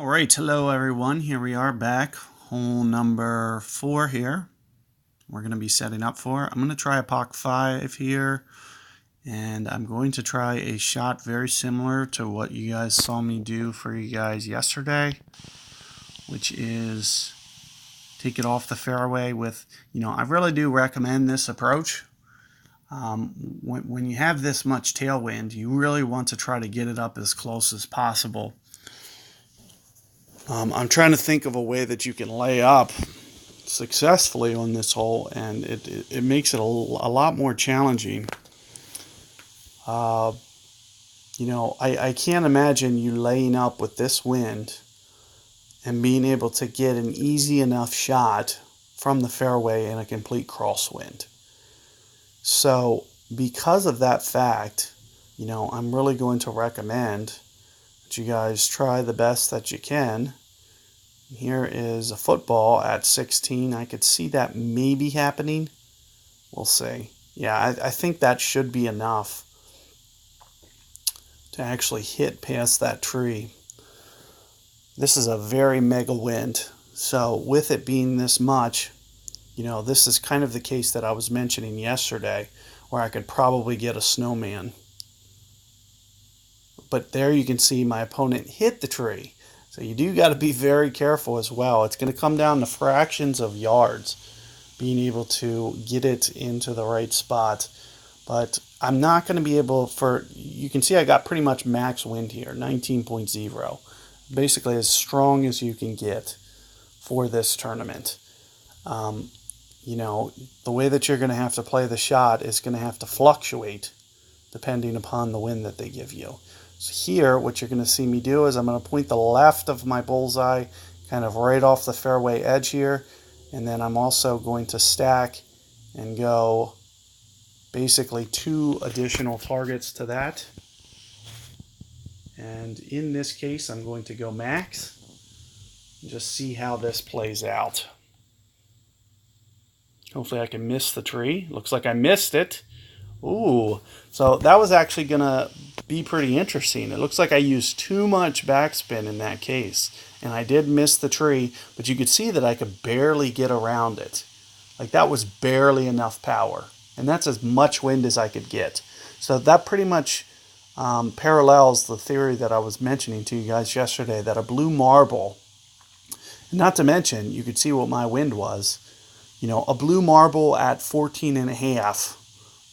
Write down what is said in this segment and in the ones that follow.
All right, hello everyone. Here we are back, hole number 4 here. We're going to be setting up for. I'm going to try a POC 5 here, and I'm going to try a shot very similar to what you guys saw me do for you guys yesterday, which is take it off the fairway with, I really do recommend this approach. When you have this much tailwind, you really want to try to get it up as close as possible. I'm trying to think of a way that you can lay up successfully on this hole, and it makes it a lot more challenging. I can't imagine you laying up with this wind and being able to get an easy enough shot from the fairway in a complete crosswind. So because of that fact, I'm really going to recommend that you guys try the best that you can. Here is a football at 16. I could see that maybe happening. We'll see. Yeah, I think that should be enough to actually hit past that tree. This is a very mega wind. So with it being this much, this is kind of the case that I was mentioning yesterday, where I could probably get a snowman. But there you can see my opponent hit the tree. So you do got to be very careful as well. It's going to come down to fractions of yards, being able to get it into the right spot. But I'm not going to be able you can see I got pretty much max wind here, 19.0. Basically as strong as you can get for this tournament. The way that you're going to have to play the shot is going to have to fluctuate depending upon the wind that they give you. So here, what you're going to see me do is I'm going to point the left of my bullseye kind of right off the fairway edge here, and then I'm also going to stack and go basically 2 additional targets to that. And in this case, I'm going to go max and just see how this plays out. Hopefully I can miss the tree. Looks like I missed it. Ooh, so that was actually going to be pretty interesting. It looks like I used too much backspin in that case, and I did miss the tree, but you could see that I could barely get around it. Like, that was barely enough power, and that's as much wind as I could get. So that pretty much parallels the theory that I was mentioning to you guys yesterday, that a blue marble, not to mention, you could see what my wind was. A blue marble at 14.5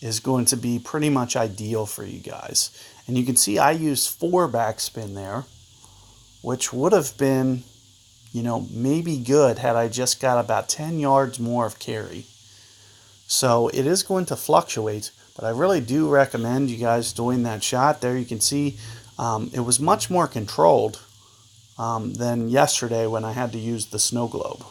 is going to be pretty much ideal for you guys. And you can see I used 4 backspin there, which would have been, maybe good had I just got about 10 yards more of carry. So it is going to fluctuate, but I really do recommend you guys doing that shot. There you can see it was much more controlled than yesterday when I had to use the snow globe.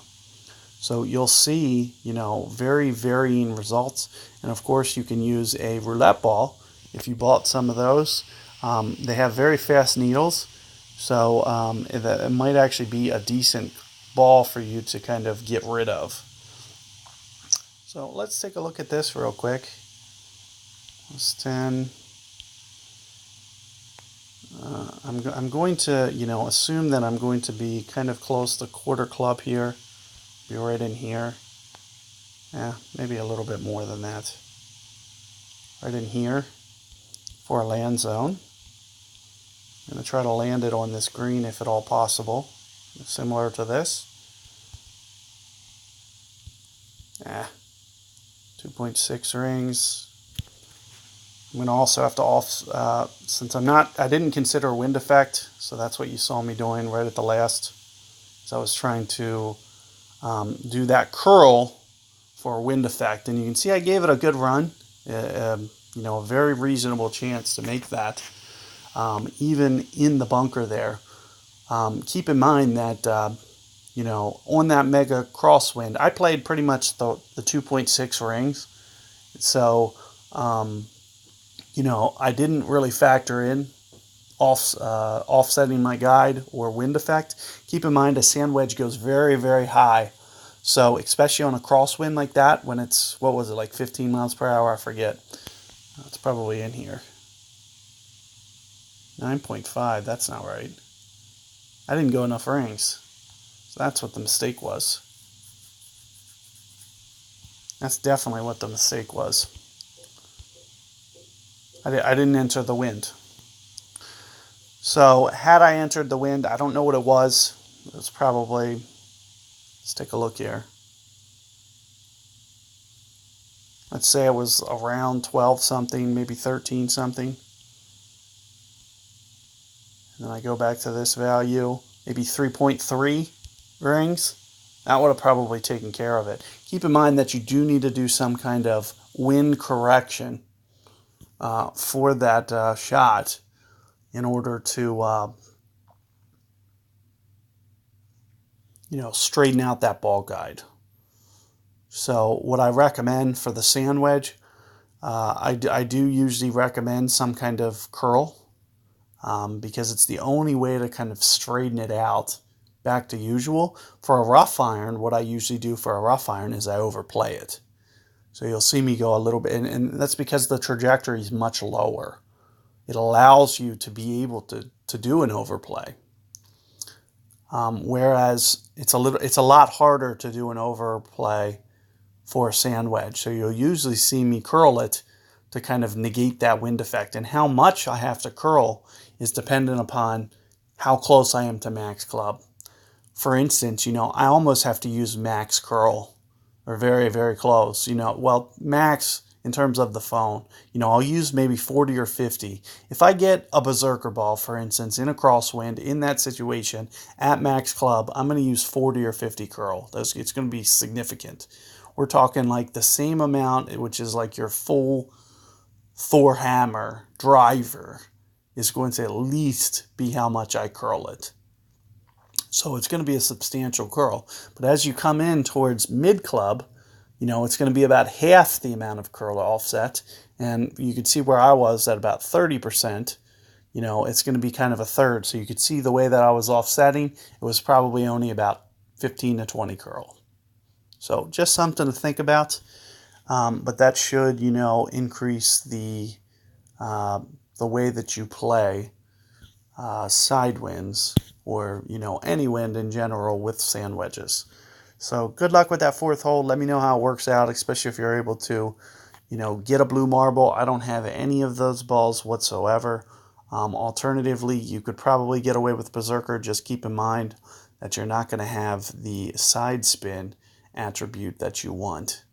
So you'll see, very varying results. And of course, you can use a roulette ball if you bought some of those. They have very fast needles, so it might actually be a decent ball for you to kind of get rid of. So let's take a look at this real quick. That's 10. I'm going to, assume that I'm going to be kind of close to quarter club here. Be right in here. Yeah, maybe a little bit more than that. Right in here for a land zone. I'm going to try to land it on this green if at all possible. Similar to this. 2.6 rings. I'm going to also have to since I didn't consider a wind effect, so that's what you saw me doing right at the last. So I was trying to do that curl for a wind effect, and you can see I gave it a good run. A very reasonable chance to make that, even in the bunker there. Keep in mind that on that mega crosswind, I played pretty much the 2.6 rings, so I didn't really factor in offsetting my guide or wind effect. Keep in mind a sand wedge goes very, very high. So especially on a crosswind like that, when it's, what was it, like 15 miles per hour? I forget. It's probably in here. 9.5, that's not right. I didn't go enough rings. So that's what the mistake was. That's definitely what the mistake was. I didn't enter the wind. So had I entered the wind, I don't know what it was. It was probably, let's take a look here. Let's say it was around 12 something, maybe 13 something. And then I go back to this value, maybe 3.3 rings. That would have probably taken care of it. Keep in mind that you do need to do some kind of wind correction for that shot in order to, straighten out that ball guide. So what I recommend for the sand wedge, I do usually recommend some kind of curl because it's the only way to kind of straighten it out back to usual. For a rough iron, what I usually do for a rough iron is I overplay it. So you'll see me go a little bit, and that's because the trajectory is much lower. It allows you to be able to do an overplay. Whereas it's a lot harder to do an overplay for a sand wedge. So you'll usually see me curl it to kind of negate that wind effect. And how much I have to curl is dependent upon how close I am to max club. For instance, I almost have to use max curl, or very, very close. Well, max in terms of the phone. I'll use maybe 40 or 50. If I get a berserker ball, for instance, in a crosswind, in that situation, at max club, I'm going to use 40 or 50 curl. It's going to be significant. We're talking like the same amount, which is like your full Thor hammer driver is going to at least be how much I curl it. So it's going to be a substantial curl. But as you come in towards mid club, it's going to be about half the amount of curl offset. And you can see where I was at about 30%. It's going to be kind of a third. So you could see the way that I was offsetting, it was probably only about 15 to 20 curl. So just something to think about. But that should, increase the way that you play side winds or, any wind in general with sand wedges. So good luck with that fourth hole. Let me know how it works out, especially if you're able to, get a blue marble. I don't have any of those balls whatsoever. Alternatively, you could probably get away with Berserker. Just keep in mind that you're not going to have the side spin attribute that you want.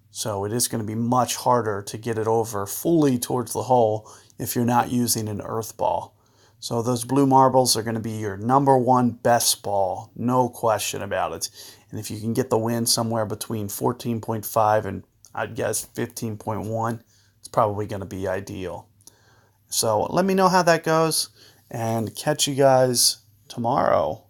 So it is going to be much harder to get it over fully towards the hole if you're not using an earth ball. So those blue marbles are going to be your number one best ball, no question about it. And if you can get the wind somewhere between 14.5 and I'd guess 15.1, it's probably going to be ideal. So let me know how that goes and catch you guys tomorrow.